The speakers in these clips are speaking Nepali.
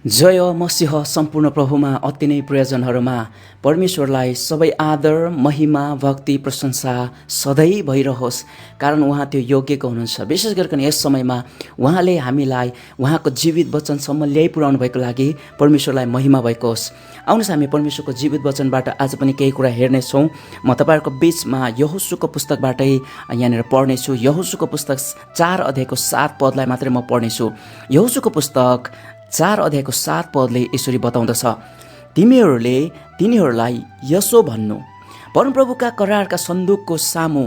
जय मसीह सम्पूर्ण प्रभुमा अति नै प्रियजनहरूमा परमेश्वरलाई सबै आदर महिमा भक्ति प्रशंसा सधैँ भइरहोस्, कारण उहाँ त्यो योग्यको हुनुहुन्छ। विशेष गरिकन यस समयमा उहाँले हामीलाई उहाँको जीवित वचनसम्म ल्याइपुर्याउनु भएको लागि परमेश्वरलाई महिमा भएको होस्। आउनुहोस् हामी परमेश्वरको जीवित वचनबाट आज पनि केही कुरा हेर्नेछौँ। म तपाईँहरूको बिचमा यहोशूको पुस्तकबाटै यहाँनिर पढ्नेछु। यहोशूको पुस्तक 4 अध्यायको 7 पदलाई मात्रै म पढ्नेछु। यहोशूको पुस्तक 4 अध्यायको 7 पदले यसरी बताउँदछ, तिनीहरूलाई यसो भन्नु, परमप्रभुका करारका सन्दुकको सामु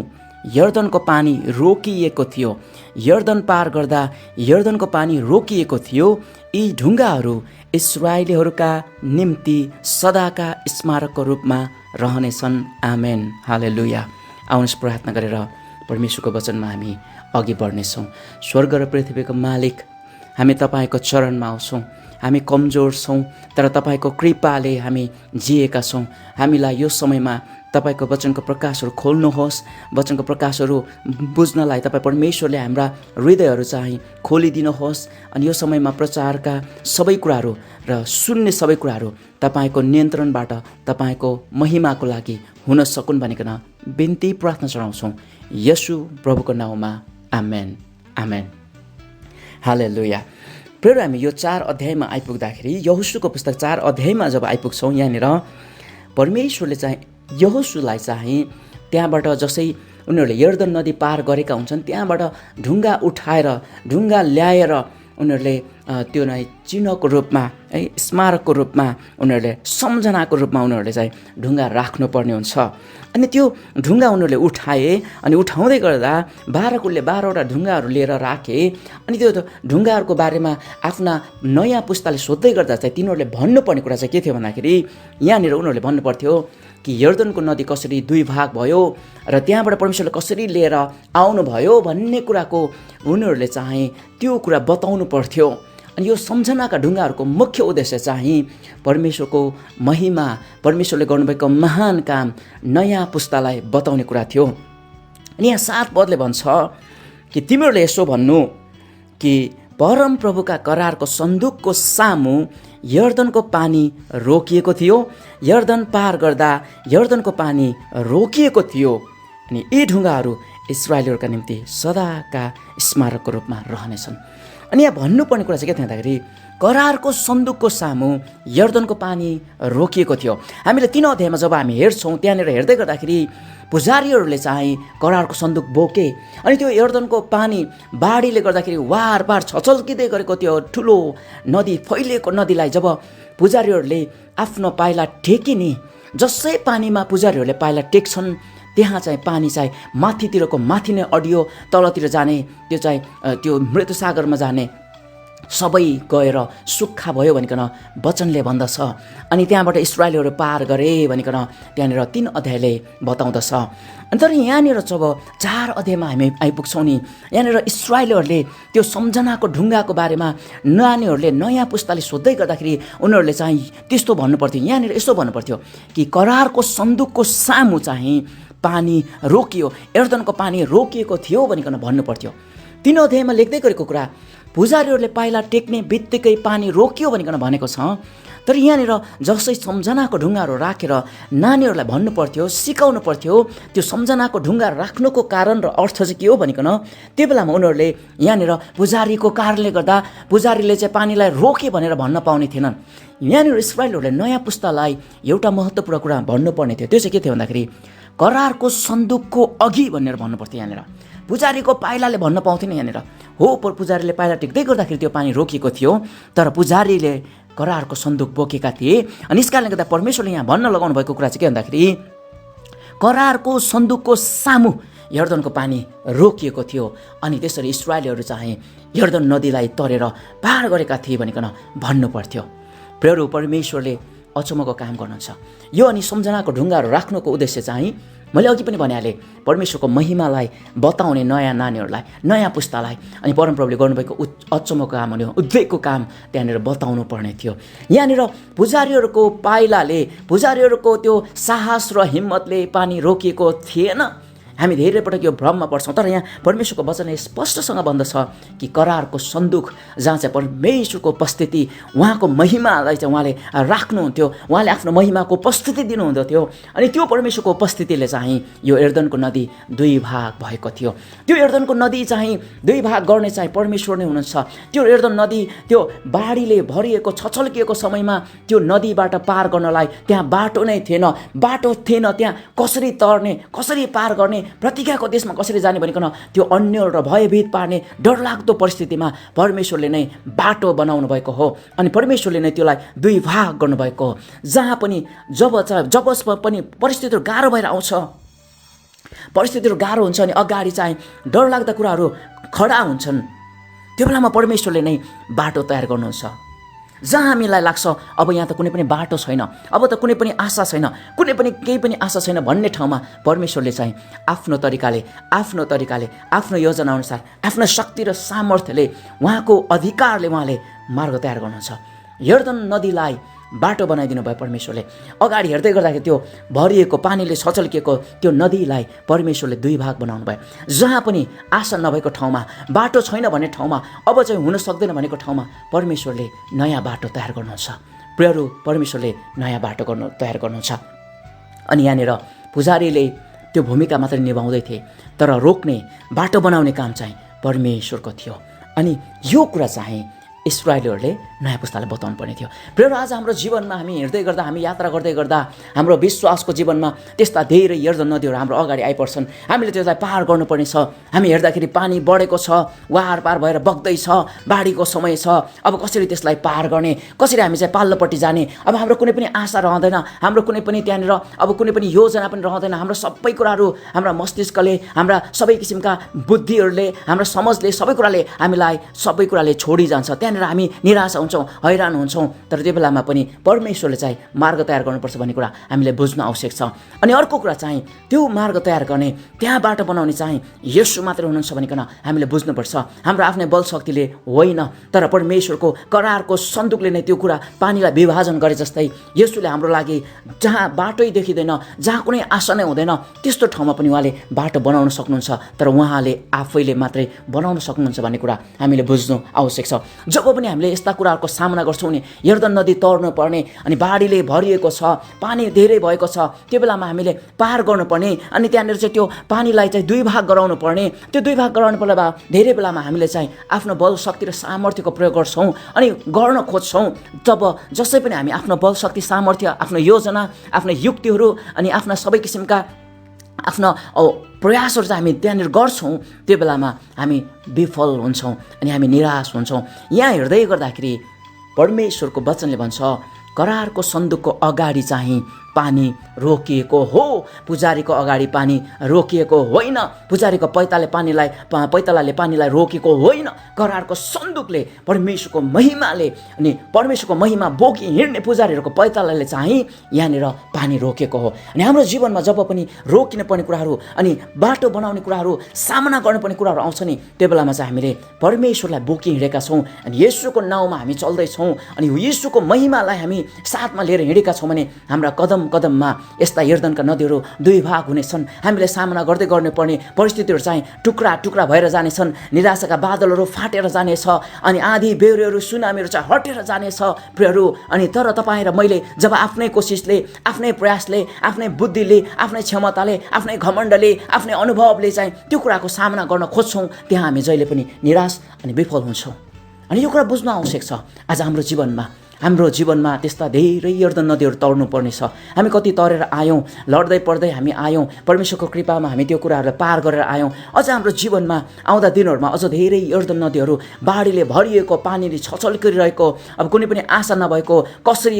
यर्दनको पानी रोकिएको थियो। यर्दन पार गर्दा यर्दनको पानी रोकिएको थियो। यी ढुङ्गाहरू इस्राएलीहरूका निम्ति सदाका स्मारकको रूपमा रहनेछन्। आमेन, हालेलुया। आउनुहोस् प्रार्थना गरेर परमेश्वरको वचनमा हामी अघि बढ्नेछौँ। स्वर्ग र पृथ्वीको मालिक, हामी तपाईँको चरणमा आउँछौँ। हामी कमजोर छौँ, तर तपाईँको कृपाले हामी जिएका छौँ। हामीलाई यो समयमा तपाईँको वचनको प्रकाशहरू खोल्नुहोस्। वचनको प्रकाशहरू बुझ्नलाई तपाईँ परमेश्वरले हाम्रा हृदयहरू चाहिँ खोलिदिनुहोस्। अनि यो समयमा प्रचारका सबै कुराहरू र सुन्ने सबै कुराहरू तपाईँको नियन्त्रणबाट तपाईँको महिमाको लागि हुन सकुन् भनिकन बिन्ती प्रार्थना चढाउँछौँ येशू प्रभुको नाउँमा, आमेन, आमेन, हालेलुया। प्रिय हामी यो 4 अध्यायमा आइपुग्दाखेरि, यहोशूको पुस्तक 4 अध्यायमा जब आइपुग्छौँ, यहाँनिर परमेश्वरले चाहिँ यहोशूलाई चाहिँ त्यहाँबाट जसै उनीहरूले यर्दन नदी पार गरेका हुन्छन्, त्यहाँबाट ढुङ्गा उठाएर ढुङ्गा ल्याएर उनीहरूले त्यो नै चिन्हको रूपमा, है, स्मारकको रूपमा, उनीहरूले सम्झनाको रूपमा उनीहरूले चाहिँ ढुङ्गा राख्नुपर्ने हुन्छ। अनि त्यो ढुङ्गा उनीहरूले उठाए अनि उठाउँदै गर्दा 12 कुलले 12वटा ढुङ्गाहरू लिएर राखे। अनि त्यो ढुङ्गाहरूको बारेमा आफ्ना नयाँ पुस्ताले सोध्दै गर्दा चाहिँ तिनीहरूले भन्नुपर्ने कुरा चाहिँ के थियो भन्दाखेरि, यहाँनिर उनीहरूले भन्नुपर्थ्यो कि यर्दनको नदी कसरी 2 भाग भयो र त्यहाँबाट परमेश्वरले कसरी लिएर आउनुभयो भन्ने कुराको उनीहरूले चाहिँ त्यो कुरा बताउनु पर्थ्यो। अनि यो सम्झनाका ढुङ्गाहरूको मुख्य उद्देश्य चाहिँ परमेश्वरको महिमा, परमेश्वरले गर्नुभएको महान काम नयाँ पुस्तालाई बताउने कुरा थियो। अनि यहाँ 7 पदले भन्छ कि तिमीहरूले यसो भन्नु कि परमप्रभुका करारको सन्दुकको सामु यर्दनको पानी रोकिएको थियो। यर्दन पार गर्दा यर्दनको पानी रोकिएको थियो। अनि यी ढुङ्गाहरू इस्राएलीहरूका निम्ति सदाका स्मारकको रूपमा रहनेछन्। अनि यहाँ भन्नुपर्ने कुरा चाहिँ के थियो भन्दाखेरि, करारको सन्दुकको सामु यर्दनको पानी रोकिएको थियो। हामीले 3 अध्यायमा जब हामी हेर्छौँ, त्यहाँनिर हेर्दै गर्दाखेरि पुजारीहरूले चाहिँ करारको सन्दुक बोके। अनि त्यो यर्दनको पानी बाढीले गर्दाखेरि वार पार छचल्किँदै गरेको त्यो ठुलो नदी, फैलिएको नदीलाई जब पुजारीहरूले आफ्नो पाइला टेकिने, जसै पानीमा पुजारीहरूले पाइला टेक्छन् त्यहाँ चाहिँ पानी चाहिँ माथितिरको माथि नै अडियो तलतिर जाने, त्यो चाहिँ त्यो मृत्यु सागरमा जाने सबै गएर सुक्खा भयो भनिकन वचनले भन्दछ। अनि त्यहाँबाट इस्राएलीहरू पार गरे भनिकन त्यहाँनिर 3 अध्यायले बताउँदछ। अनि तर यहाँनिर जब 4 अध्यायमा हामी आइपुग्छौँ नि, यहाँनिर इस्राएलीहरूले त्यो सम्झनाको ढुङ्गाको बारेमा नानीहरूले नयाँ पुस्ताले सोध्दै गर्दाखेरि उनीहरूले चाहिँ त्यस्तो भन्नुपर्थ्यो। यहाँनिर यसो भन्नुपर्थ्यो कि करारको सन्दुकको सामु चाहिँ पानी रोकियो, यर्दनको पानी रोकिएको थियो भनिकन भन्नुपर्थ्यो। 3 अध्यायमा लेख्दै गरेको कुरा पुजारीहरूले पाइला टेक्ने बित्तिकै पानी रोकियो भनिकन भनेको छ। तर यहाँनिर जसै सम्झनाको ढुङ्गाहरू राखेर नानीहरूलाई भन्नुपर्थ्यो, सिकाउनु पर्थ्यो त्यो सम्झनाको ढुङ्गा राख्नुको कारण र अर्थ चाहिँ के हो भनिकन, त्यो बेलामा उनीहरूले यहाँनिर पुजारीको कारणले गर्दा पुजारीले चाहिँ पानीलाई रोके भनेर भन्न पाउने थिएनन्। यहाँनिर इस्राएलीहरूले नयाँ पुस्तालाई एउटा महत्त्वपूर्ण कुरा भन्नुपर्ने थियो। त्यो चाहिँ के थियो भन्दाखेरि, करारको सन्दुकको अघि भनेर भन्नुपर्थ्यो। यहाँनिर पुजारीको पाइलाले भन्न पाउँथेन। यहाँनिर हो पुजारीले पाइला टेक्दै गर्दाखेरि त्यो पानी रोकिएको थियो, तर पुजारीले करारको सन्दुक बोकेका थिए। अनि यस कारणले गर्दा परमेश्वरले यहाँ भन्न लगाउनु भएको कुरा चाहिँ के भन्दाखेरि, करारको सन्दुकको सामु यर्दनको पानी रोकिएको थियो। अनि त्यसरी इस्राएलीहरू चाहिँ यर्दन नदीलाई तरेर पार गरेका थिए भनिकन भन्नुपर्थ्यो। प्रियहरू, परमेश्वरले अचम्मको काम गर्नुहुन्छ। यो अनि सम्झनाको ढुङ्गाहरू राख्नुको उद्देश्य चाहिँ मैले अघि पनि भनिहालेँ, परमेश्वरको महिमालाई बताउने नयाँ नानीहरूलाई, नयाँ पुस्तालाई। अनि परमप्रभुले गर्नुभएको अचम्मको काम हुने उद्वेगको काम त्यहाँनिर बताउनु पर्ने थियो। यहाँनिर पुजारीहरूको पाइलाले, पुजारीहरूको त्यो साहस र हिम्मतले पानी रोकिएको थिएन। हामी धेरै पटक यो भ्रममा पर्छौँ, तर यहाँ परमेश्वरको वचनले स्पष्टसँग भन्दछ कि करारको सन्दुक जहाँ चाहिँ परमेश्वरको उपस्थिति, उहाँको महिमालाई चाहिँ उहाँले राख्नुहुन्थ्यो, उहाँले आफ्नो महिमाको उपस्थिति दिनुहुँदथ्यो। अनि त्यो परमेश्वरको उपस्थितिले चाहिँ यो यर्दनको नदी दुई भाग भएको थियो। त्यो यर्दनको नदी चाहिँ दुई भाग गर्ने चाहिँ परमेश्वर नै हुनुहुन्छ। त्यो यर्दन नदी त्यो बाढीले भरिएको छचल्किएको समयमा त्यो नदीबाट पार गर्नलाई त्यहाँ बाटो नै थिएन, त्यहाँ कसरी तर्ने, कसरी पार गर्ने, प्रतिज्ञाको देशमा कसरी जाने भनिकन त्यो अन्य र भयभीत पार्ने डरलाग्दो परिस्थितिमा परमेश्वरले नै बाटो बनाउनु भएको हो। अनि परमेश्वरले नै त्यसलाई दुई भाग गर्नुभएको हो। जहाँ पनि जब पनि परिस्थितिहरू गाह्रो भएर आउँछ, परिस्थितिहरू गाह्रो हुन्छ अनि अगाडि चाहिँ डरलाग्दा कुराहरू खडा हुन्छन्, त्यो बेलामा परमेश्वरले नै बाटो तयार गर्नुहुन्छ। जहाँ हामीलाई लाग्छ अब यहाँ त कुनै पनि बाटो छैन, अब त कुनै पनि आशा छैन, कुनै पनि केही पनि आशा छैन भन्ने ठाउँमा परमेश्वरले चाहिँ आफ्नो तरिकाले, आफ्नो योजनाअनुसार, आफ्नो शक्ति र सामर्थ्यले, उहाँको अधिकारले उहाँले मार्ग तयार गर्नुहुन्छ। यर्दन नदीलाई बाटो बनाइदिनु भयो परमेश्वरले। अगाडि हेर्दै गर्दाखेरि त्यो भरिएको पानीले छचल्किएको त्यो नदीलाई परमेश्वरले दुई भाग बनाउनु भयो। जहाँ पनि आशा नभएको ठाउँमा, बाटो छैन भन्ने ठाउँमा, अब चाहिँ हुन सक्दैन भनेको ठाउँमा परमेश्वरले नयाँ बाटो तयार गर्नुहुन्छ। प्रियहरू, परमेश्वरले नयाँ बाटो तयार गर्नुहुन्छ। अनि यहाँनिर पुजारीले त्यो भूमिका मात्रै निभाउँदै थिए, तर रोक्ने, बाटो बनाउने काम चाहिँ परमेश्वरको थियो। अनि यो कुरा चाहिँ इस्राएलीहरूले नयाँ पुस्तालाई बताउनु पर्ने थियो। प्रियहरू, आज हाम्रो जीवनमा हामी हिँड्दै गर्दा, हामी यात्रा गर्दै गर्दा हाम्रो विश्वासको जीवनमा त्यस्ता धेरै यर्दन नदीहरू हाम्रो अगाडि आइपर्छन्। हामीले त्यसलाई पार गर्नुपर्ने छ। हामी हेर्दाखेरि पानी बढेको छ, वार पार भएर बग्दैछ, बाढीको समय छ। अब कसरी त्यसलाई पार गर्ने, कसरी हामी चाहिँ पाल्लोपट्टि जाने? अब हाम्रो कुनै पनि आशा रहँदैन, हाम्रो कुनै पनि त्यहाँनिर अब कुनै पनि योजना पनि रहँदैन। हाम्रो सबै कुराहरू, हाम्रा मस्तिष्कले, हाम्रा सबै किसिमका बुद्धिहरूले, हाम्रो समझले, सबै कुराले छोडिजान्छ। त्यहाँनिर हामी निराशा हुन्छौँ, हैरान हुन्छौँ। तर त्यो बेलामा पनि परमेश्वरले चाहिँ मार्ग तयार गर्नुपर्छ भन्ने कुरा हामीले बुझ्नु आवश्यक छ। अनि अर्को कुरा चाहिँ त्यो मार्ग तयार गर्ने, त्यहाँ बाटो बनाउने चाहिँ येशू मात्रै हुनुहुन्छ भनिकन हामीले बुझ्नुपर्छ। हाम्रो आफ्नै बल शक्तिले होइन, तर परमेश्वरको करारको सन्दुकले नै त्यो कुरा पानीलाई विभाजन गरे जस्तै येशूले हाम्रो लागि जहाँ बाटै देखिँदैन, जहाँ कुनै आशा नै हुँदैन, त्यस्तो ठाउँमा पनि उहाँले बाटो बनाउन सक्नुहुन्छ। तर उहाँले आफैले मात्रै बनाउन सक्नुहुन्छ भन्ने कुरा हामीले बुझ्नु आवश्यक छ। जब पनि हामीले यस्ता कुराहरूको सामना गर्छौँ नि, यर्दन नदी तर्नु पर्ने, अनि बाढीले भरिएको छ, पानी धेरै भएको छ, त्यो बेलामा हामीले पार गर्नुपर्ने, अनि त्यहाँनिर चाहिँ त्यो पानीलाई चाहिँ दुई भाग गराउनु पर्ने। त्यो दुई भाग गराउनु पर्दा धेरै बेलामा हामीले चाहिँ आफ्नो बल शक्ति र सामर्थ्यको प्रयोग गर्छौँ अनि गर्न खोज्छौँ। तब जसै पनि हामी आफ्नो बल शक्ति सामर्थ्य, आफ्नो योजना, आफ्नो युक्तिहरू अनि आफ्ना सबै किसिमका आफ्ना प्रयासहरू चाहिँ हामी त्यहाँनिर गर्छौँ, त्यो बेलामा हामी विफल हुन्छौँ अनि हामी निराश हुन्छौँ। यहाँ हेर्दै गर्दाखेरि परमेश्वरको वचनले भन्छ, करारको सन्दुकको अगाडि चाहिँ पानी रोकिएको हो, पुजारीको अगाडि पानी रोकिएको होइन, पुजारीको पैतालाले पानीलाई रोकेको होइन। करारको सन्दुकले, परमेश्वरको महिमाले अनि परमेश्वरको महिमा बोकी हिँड्ने पुजारीहरूको पैतालाले चाहिँ यहाँनिर पानी रोकेको हो। अनि हाम्रो जीवनमा जब पनि रोकिनु पर्ने कुराहरू अनि बाटो बनाउने कुराहरू, सामना गर्नुपर्ने कुराहरू आउँछ नि, त्यो बेलामा चाहिँ हामीले परमेश्वरलाई बोकी हिँडेका छौँ अनि येशूको नाउँमा हामी चल्दैछौँ अनि येशूको महिमालाई हामी साथमा लिएर हिँडेका छौँ भने हाम्रा कदममा यस्ता यर्दनका नदीहरू दुई भाग हुनेछन्। हामीले सामना गर्नुपर्ने परिस्थितिहरू चाहिँ टुक्रा टुक्रा भएर जानेछन्, निराशाका बादलहरू फाटेर जानेछ अनि आँधी बेहुरीहरू सुनामीहरू चाहिँ हटेर जानेछ प्रियहरू। अनि तर तपाईँ र मैले जब आफ्नै कोसिसले, आफ्नै प्रयासले, आफ्नै बुद्धिले, आफ्नै क्षमताले, आफ्नै घमण्डले, आफ्नै अनुभवले चाहिँ त्यो कुराको सामना गर्न खोज्छौँ, त्यहाँ हामी जहिले पनि निराश अनि विफल हुन्छौँ। अनि यो कुरा बुझ्नु आवश्यक छ। आज हाम्रो जीवनमा त्यस्ता धेरै यर्दन नदीहरू तर्नु पर्ने छ। हामी कति तरेर आयौँ, लड्दै पड्दै हामी आयौँ, परमेश्वरको कृपामा हामी त्यो कुराहरूलाई पार गरेर आयौँ। अझ हाम्रो जीवनमा आउँदा दिनहरूमा अझ धेरै यर्दन नदीहरू बाढीले भरिएको, पानीले छचल्किरहेको, अब कुनै पनि आशा नभएको, कसरी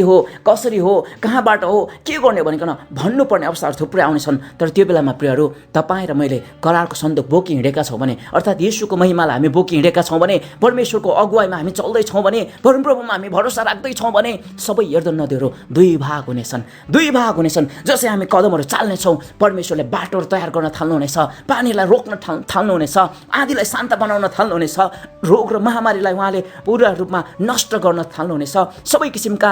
हो, कहाँबाट हो, के गर्ने भनिकन भन्नुपर्ने अवस्थाहरू थुप्रै आउनेछन्। तर त्यो बेलामा प्रियहरू, तपाईँ र मैले करारको सन्दुक बोकी हिँडेका छौँ भने, अर्थात् येशूको महिमालाई हामी बोकी हिँडेका छौँ भने, परमेश्वरको अगुवाईमा हामी चल्दैछौँ भने, परमप्रभुमा हामी भरोसा राख्दैछौँ भने, सबै यर्दन नदीहरू दुई भाग हुनेछन्। जसै हामी कदमहरू चाल्नेछौँ, परमेश्वरले बाटोहरू तयार गर्न थाल्नुहुनेछ, पानीलाई रोक्न थाल्नुहुनेछ, आँधीलाई शान्त बनाउन थाल्नुहुनेछ, रोग र महामारीलाई उहाँले पूर्ण रूपमा नष्ट गर्न थाल्नुहुनेछ, सबै किसिमका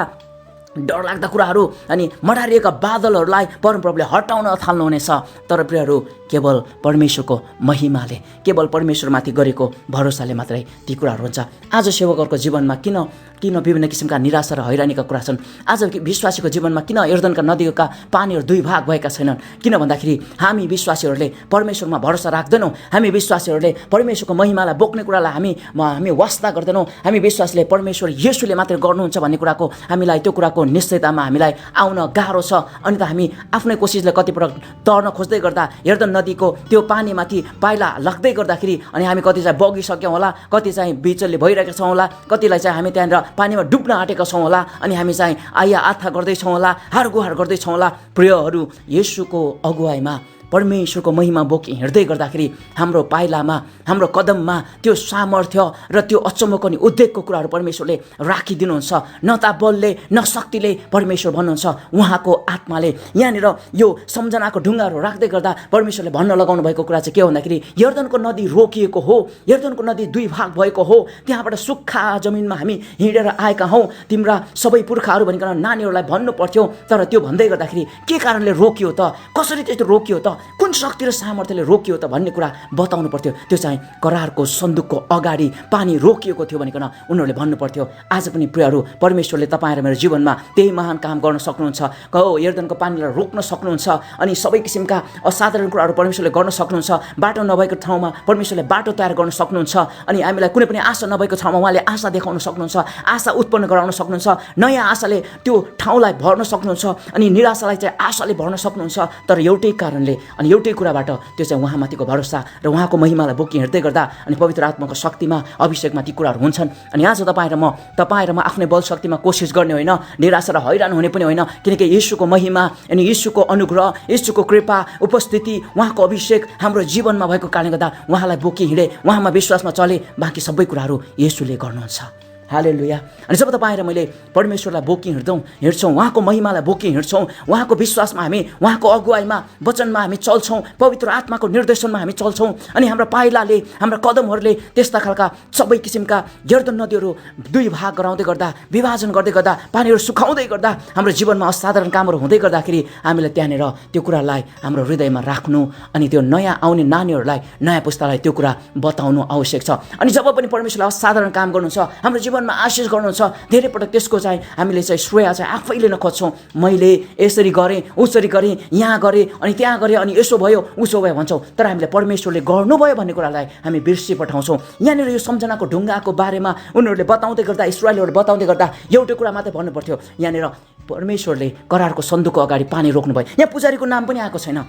डरलाग्दा कुराहरू अनि मडारिएका बादलहरूलाई परमप्रभुले हटाउन थाल्नुहुनेछ। तर प्रियहरू, केवल परमेश्वरको महिमाले, केवल परमेश्वरमाथि गरेको भरोसाले मात्रै ती कुराहरू हुन्छ। आज सेवकहरूको जीवनमा किन विभिन्न किसिमका निराशा र हैरानीका कुरा छन्? आज विश्वासीको जीवनमा किन यर्दनका नदीका पानीहरू दुई भाग भएका छैनन्? किन भन्दाखेरि हामी विश्वासीहरूले परमेश्वरमा भरोसा राख्दैनौँ। हामी विश्वासीहरूले परमेश्वरको महिमालाई बोक्ने कुरालाई हामी वास्ता गर्दैनौँ। हामी विश्वासले परमेश्वर येशूले मात्रै गर्नुहुन्छ भन्ने कुराको हामीलाई त्यो कुराको निश्चयतामा हामीलाई आउन गाह्रो छ। अनि त हामी आफ्नै कोसिसले कतिपटक तर्न खोज्दै गर्दा यर्दन नदीको त्यो पानीमाथि पाइला लाग्दै गर्दाखेरि अनि हामी कति चाहिँ बगिसक्यौँ होला, कति चाहिँ बिचल्ली भइरहेका छौँ होला, कतिलाई चाहिँ हामी त्यहाँनिर पानीमा डुब्न आँटेका छौँ होला, अनि हामी चाहिँ आया आथा गर्दैछौँ होला, हारगुहार गर्दैछौँ होला। प्रियहरू, येशूको अगुवाईमा परमेश्वरको महिमा बोकी हिँड्दै गर्दाखेरि हाम्रो पाइलामा, हाम्रो कदममा त्यो सामर्थ्य र त्यो अचम्मको नि उद्वेगको कुराहरू परमेश्वरले राखिदिनुहुन्छ। न त बलले न शक्तिले परमेश्वर भन्नुहुन्छ, उहाँको आत्माले। यहाँनिर यो सम्झनाको ढुङ्गाहरू राख्दै गर्दा परमेश्वरले भन्न लगाउनु भएको कुरा चाहिँ के हो भन्दाखेरि यर्दनको नदी रोकिएको हो, यर्दनको नदी दुई भाग भएको हो, त्यहाँबाट सुक्खा जमिनमा हामी हिँडेर आएका हौँ, तिम्रा सबै पुर्खाहरू भनिकन नानीहरूलाई भन्नु पर्थ्यो। तर त्यो भन्दै गर्दाखेरि के कारणले रोकियो त, कसरी त्यस्तो रोकियो त, कुन शक्ति र सामर्थ्यले रोकियो त भन्ने कुरा बताउनु पर्थ्यो। त्यो चाहिँ करारको सन्दुकको अगाडि पानी रोकिएको थियो भनिकन उनीहरूले भन्नु पर्थ्यो। आज पनि प्रियहरू, परमेश्वरले तपाईँ र मेरो जीवनमा त्यही महान काम गर्न सक्नुहुन्छ। यर्दनको पानीलाई रोक्न सक्नुहुन्छ अनि सबै किसिमका असाधारण कुराहरू परमेश्वरले गर्न सक्नुहुन्छ। बाटो नभएको ठाउँमा परमेश्वरले बाटो तयार गर्न सक्नुहुन्छ अनि हामीलाई कुनै पनि आशा नभएको ठाउँमा उहाँले आशा देखाउन सक्नुहुन्छ, आशा उत्पन्न गराउन सक्नुहुन्छ, नयाँ आशाले त्यो ठाउँलाई भर्न सक्नुहुन्छ अनि निराशालाई चाहिँ आशाले भर्न सक्नुहुन्छ। तर एउटै कारणले अनि एउटै कुराबाट, त्यो चाहिँ उहाँमाथिको भरोसा र उहाँको महिमालाई बोकी हिँड्दै गर्दा अनि पवित्र आत्माको शक्तिमा, अभिषेकमा ती कुराहरू हुन्छन्। अनि आज तपाईँ र म आफ्नै बल शक्तिमा कोसिस गर्ने होइन, निराशा र हैरान हुने पनि होइन, किनकि येशूको महिमा अनि येशूको अनुग्रह, येशूको कृपा, उपस्थिति, उहाँको अभिषेक हाम्रो जीवनमा भएको कारणले गर्दा उहाँलाई बोकी हिँडे, उहाँमा विश्वासमा चले, बाँकी सबै कुराहरू येशूले गर्नुहुन्छ। हालेलुया। अनि जब तपाईँ र मैले परमेश्वरलाई बोकी हिँड्छौँ, उहाँको महिमालाई बोकी हिँड्छौँ, उहाँको विश्वासमा हामी, उहाँको अगुवाईमा, वचनमा हामी चल्छौँ, पवित्र आत्माको निर्देशनमा हामी चल्छौँ अनि हाम्रो पाइलाले, हाम्रा कदमहरूले त्यस्ता खालका सबै किसिमका यर्दन नदीहरू दुई भाग गराउँदै गर्दा, विभाजन गर्दै गर्दा, पानीहरू सुखाउँदै गर्दा, हाम्रो जीवनमा असाधारण कामहरू हुँदै गर्दाखेरि हामीले त्यहाँनिर त्यो कुरालाई हाम्रो हृदयमा राख्नु अनि त्यो नयाँ आउने नानीहरूलाई, नयाँ पुस्तालाई त्यो कुरा बताउनु आवश्यक छ। अनि जब पनि परमेश्वरले असाधारण काम गर्नुहुन्छ, हाम्रो जीवनमा आशिष गर्नुहुन्छ, धेरै पटक त्यसको चाहिँ हामीले चाहिँ श्रेय चाहिँ आफैले नखोज्छौँ। मैले यसरी गरेँ, उसरी गरेँ, यहाँ गरेँ अनि त्यहाँ गरेँ अनि यसो भयो उसो भयो भन्छौँ। तर हामीले परमेश्वरले गर्नुभयो भन्ने कुरालाई हामी बिर्सी पठाउँछौँ। यहाँनिर यो सम्झनाको ढुङ्गाको बारेमा उनीहरूले बताउँदै गर्दा, इस्राएलीहरूले बताउँदै गर्दा एउटै कुरा मात्रै भन्नु पर्थ्यो, यहाँनिर परमेश्वरले करारको सन्दुकको अगाडि पानी रोक्नुभयो। यहाँ पुजारीको नाम पनि आएको छैन,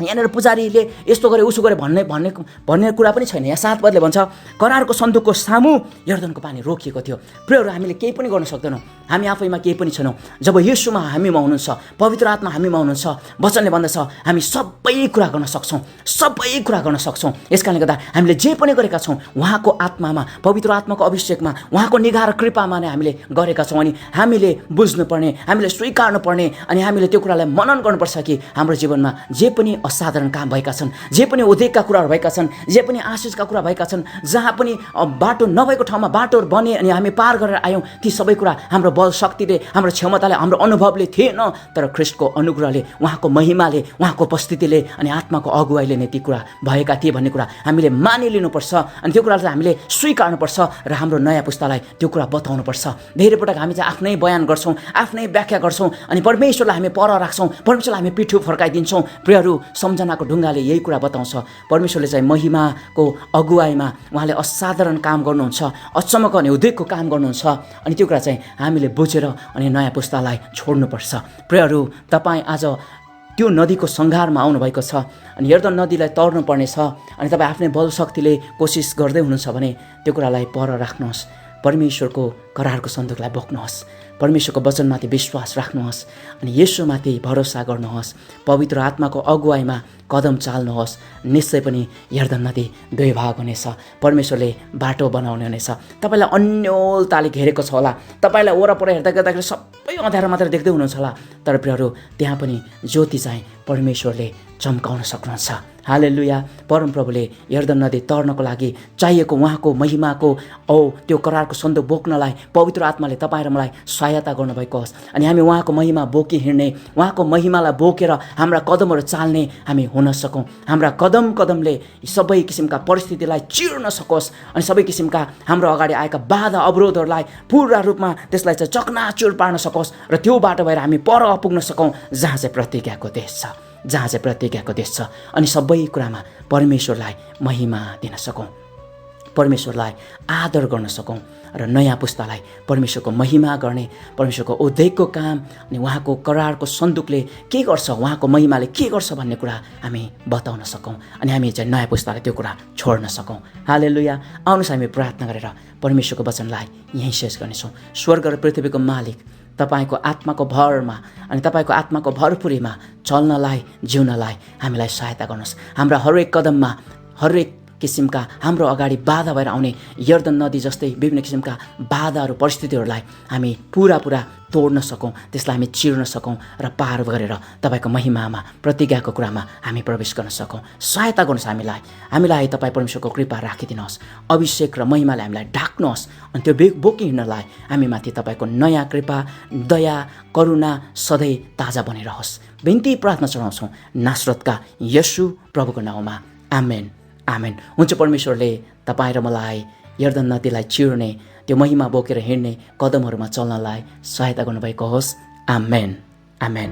यहाँनिर पुजारीले यस्तो गरे उसो गरे भन्ने कुरा पनि छैन। यहाँ 7 पदले भन्छ, करारको सन्दुकको सामु यर्दनको पानी रोकिएको थियो। प्रियहरू, हामीले केही पनि गर्न सक्दैनौँ, हामी आफैमा केही पनि छैनौँ। जब येशूमा हामीमा हुनुहुन्छ, पवित्र आत्मा हामीमा हुनुहुन्छ, वचनले भन्दछ हामी सबै कुरा गर्न सक्छौँ, सबै कुरा गर्न सक्छौँ। यस कारणले गर्दा हामीले जे पनि गरेका छौँ उहाँको आत्मामा, पवित्र आत्माको अभिषेकमा, उहाँको निगाह र कृपामा नै हामीले गरेका छौँ। अनि हामीले बुझ्नुपर्ने, हामीले स्वीकार्नु पर्ने अनि हामीले त्यो कुरालाई मनन गर्नुपर्छ कि हाम्रो जीवनमा जे पनि असाधारण काम भएका छन्, जे पनि उद्वेगका कुराहरू भएका छन्, जे पनि आशिषका कुरा भएका छन्, जहाँ पनि बाटो नभएको ठाउँमा बाटोहरू बने अनि हामी पार गरेर आयौँ, ती सबै कुरा हाम्रो बल शक्तिले, हाम्रो क्षमताले, हाम्रो अनुभवले थिएन, तर ख्रीष्टको अनुग्रहले, उहाँको महिमाले, उहाँको उपस्थितिले अनि आत्माको अगुवाईले नै ती कुरा भएका थिए भन्ने कुरा हामीले मानिलिनुपर्छ। अनि त्यो कुरालाई हामीले स्वीकार्नुपर्छ र हाम्रो नयाँ पुस्तालाई त्यो कुरा बताउनुपर्छ। धेरै पटक हामी चाहिँ आफ्नै बयान गर्छौँ, आफ्नै व्याख्या गर्छौँ अनि परमेश्वरलाई हामी पर राख्छौँ, परमेश्वरलाई हामी पिठो फर्काइदिन्छौँ। प्रियहरू, सम्झनाको ढुङ्गाले यही कुरा बताउँछ, परमेश्वरले चाहिँ महिमाको अगुवाईमा उहाँले असाधारण काम गर्नुहुन्छ, अचम्मको अनि उद्वेगको काम गर्नुहुन्छ। अनि त्यो कुरा चाहिँ हामीले बुझेर अनि नयाँ पुस्तालाई छोड्नुपर्छ। प्रियहरू, तपाईँ आज त्यो नदीको सङ्घारमा आउनुभएको छ अनि यर्दन नदीलाई तर्नु पर्ने छ अनि तपाईँ आफ्नै बल शक्तिले कोसिस गर्दै हुनुहुन्छ भने त्यो कुरालाई पर राख्नुहोस्, परमेश्वरको करारको सन्दुकलाई बोक्नुहोस्, परमेश्वरको वचनमाथि विश्वास राख्नुहोस् अनि येशूमाथि भरोसा गर्नुहोस्, पवित्र आत्माको अगुवाईमा कदम चाल्नुहोस्। निश्चय पनि यर्दन नदी दुई भाग हुनेछ, परमेश्वरले बाटो बनाउने हुनेछ। तपाईँलाई अन्योलताले घेरेको छ होला, तपाईँलाई वरपर हेर्दा गर्दाखेरि सबै अँध्यारो मात्र देख्दै हुनुहुन्छ होला, तर प्रियहरू त्यहाँ पनि ज्योति चाहिँ परमेश्वरले चम्काउन सक्नुहुन्छ। हालेलुया। परमप्रभुले यर्दन नदी तर्नको लागि चाहिएको उहाँको महिमाको त्यो करारको सन्दुक बोक्नलाई पवित्र आत्माले तपाईँ र मलाई सहायता गर्नुभएको होस्। अनि हामी उहाँको महिमा बोकी हिँड्ने, उहाँको महिमालाई बोकेर हाम्रा कदमहरू चाल्ने हामी हुन सकौँ। हाम्रा कदम कदमले सबै किसिमका परिस्थितिलाई चिर्न सकोस् अनि सबै किसिमका हाम्रो अगाडि आएका बाधा अवरोधहरूलाई पुरा रूपमा त्यसलाई चाहिँ चकनाचुर पार्न सकोस् र त्यो बाटो भएर हामी पर पुग्न सकौँ जहाँ चाहिँ प्रतिज्ञाको देश छ, जहाँ चाहिँ प्रतिज्ञाको देश छ। अनि सबै कुरामा परमेश्वरलाई महिमा दिन सकौँ, परमेश्वरलाई आदर गर्न सकौँ र नयाँ पुस्तालाई परमेश्वरको महिमा गर्ने, परमेश्वरको उद्धारको काम अनि उहाँको करारको सन्दुकले के गर्छ, उहाँको महिमाले के गर्छ भन्ने कुरा हामी बताउन सकौँ अनि हामी चाहिँ नयाँ पुस्तालाई त्यो कुरा छोड्न सकौँ। हालेलुया। आउनुहोस् हामी प्रार्थना गरेर परमेश्वरको वचनलाई यहीँ शेष गर्नेछौँ। स्वर्ग र पृथ्वीको मालिक, तपाईँको आत्माको भरमा अनि तपाईँको आत्माको भरपुरीमा चल्नलाई, जिउनलाई हामीलाई सहायता गर्नुहोस्। हाम्रा हरेक कदममा हरेक किसिमका हाम्रो अगाडि बाधा भएर आउने यर्दन नदी जस्तै विभिन्न किसिमका बाधाहरू परिस्थितिहरूलाई हामी पुरा तोड्न सकौँ, त्यसलाई हामी चिर्न सकौँ र पार गरेर तपाईँको महिमामा प्रतिज्ञाको कुरामा हामी प्रवेश गर्न सकौँ। सहायता गर्नुहोस् हामीलाई तपाईँ परमेश्वरको कृपा राखिदिनुहोस्, अभिषेक र महिमाले हामीलाई ढाक्नुहोस् अनि त्यो बोकी हिँड्नलाई हामीमाथि तपाईँको नयाँ कृपा, दया, करुणा सधैँ ताजा बनिरहोस्। बिन्ती प्रार्थना चढाउँछौँ नासरतका येशू प्रभुको नाउँमा, आमेन, आमेन। हुन्छ, परमेश्वरले तपाईँ र मलाई यर्दन नदीलाई चिर्ने, त्यो महिमा बोकेर हिँड्ने कदमहरूमा चल्नलाई सहायता गर्नुभएको होस्। आमेन, आमेन।